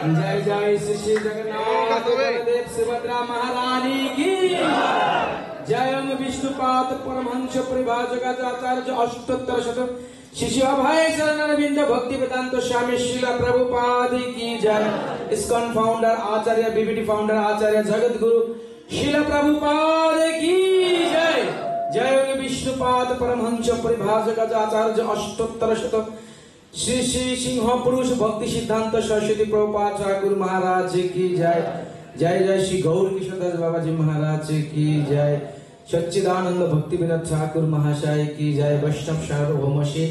जय जय श्री श्री जगन्नाथ बलदेव सुभद्रा महारानी की जय। विष्णुपाद परमहंस परिभाजकाचार्य अष्टोत्तर शत शिष्य अभय शरण अरविंद भक्ति वेदांत स्वामी श्रील प्रभुपाद की जय। इस्कॉन फाउंडर आचार्य बीबीटी फाउंडर आचार्य जगत गुरु श्रील प्रभुपाद की जय। जय विष्णुपाद परमहंस परिभाजकाचार्य अष्टोत्तर शत श्री श्री सिंह पुरुष भक्ति सिद्धांत सरस्वती प्रभुपाद ठाकुर महाराज की जय। जय जय श्री गौर किशोरदास बाबा जी महाराज की जय। सच्चिदानंद भक्ति विनोद ठाकुर महाशय की जय। वैष्णव सार्वभौम श्री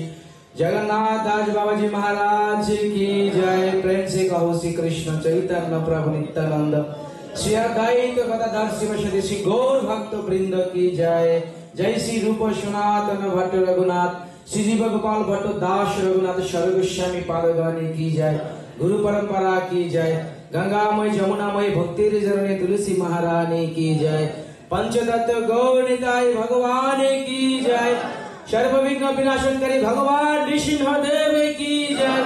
जगन्नाथ दास बाबा जी महाराज की जय। प्रेम से कहो श्री कृष्ण चैतन्य प्रभु नित्यानंद श्री अद्वैत गदाधर शिव श्री गौर भक्त वृंद की जय। जय श्री रूप सनातन भट्ट रघुनाथ श्री जीव गोपाल भट्ट दास रघुनाथ शर गोस्वामी पादगानी की जय। गुरु परंपरा की जय। गंगामय जमुनामय भक्ति रिजरणी तुलसी महारानी की जय। पंचतत्व गौर निताय भगवान की जय। सर्व विघ्न विनाशनकारी भगवान नृसिंह देव की जय।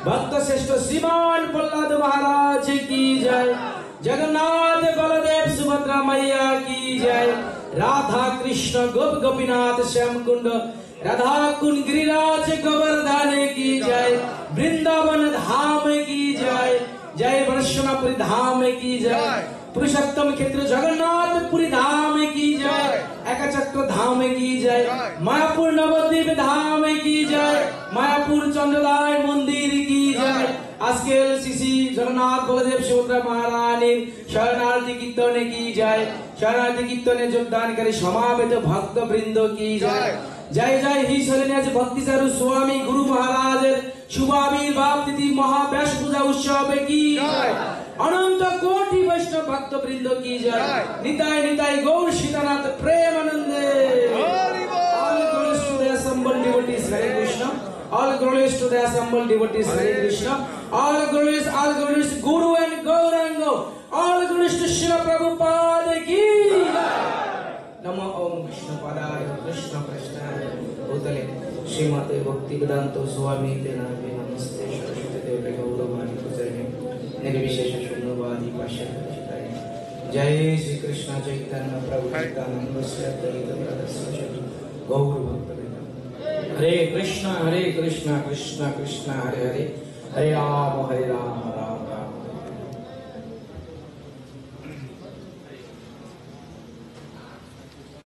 भक्त श्रेष्ठ श्रीमान प्रहलाद महाराज की जय। जगन्नाथ बलदेव सुभद्रा मैया की जय। राधा कृष्ण गोप गोपीनाथ श्याम कुंड राधा कुंड गिरिराज गोवर्धन की जय। वृंदावन धाम की जय। जय वैष्णवपुरी धाम की जय। पुरुषोत्तम क्षेत्र जगन्नाथपुरी धाम की जय। एकचक्र धाम की जय। मायापुर नवद्वीप धाम की जय। मायापुर चंद्रदाय मंदिर की जय। आजकल श्री जगन्नाथ बलदेव सुभद्रा महारानी शरणार्थी कीर्तन की जय। शरणार्थी कीर्तने योगदानकारी समावेत भक्त वृंद की जय। जय जय ही शरण्याज भक्ति सारू स्वामी गुरु महाराज शुभाविर्भाव तिथि महाव्यास पूजा उत्सव की जय। अनंत कोटि वैष्णव भक्त वृंद की जय। निताय निताय गौर सीतानाथ प्रेमानंदे। All glories to the assembled devotees, Hare Krishna. All glories to the assembled devotees, Hare Krishna. All glories, Guru and Gauranga. All glories to Srila Prabhupada ki jai. नमो ओम कृष्ण पदाय कृष्ण कृष्णाय भूतले श्रीमते भक्ति वेदांत स्वामी तेनामे नमस्ते सरस्वती देवी गौरवाणी पूजने निर्विशेष शून्यवादी पाश्चात्य जय श्री कृष्ण चैतन्य प्रभु नित्यानंद श्री अद्वैत गदाधर गौर भक्त हरे कृष्ण कृष्ण कृष्ण हरे हरे हरे राम राम राम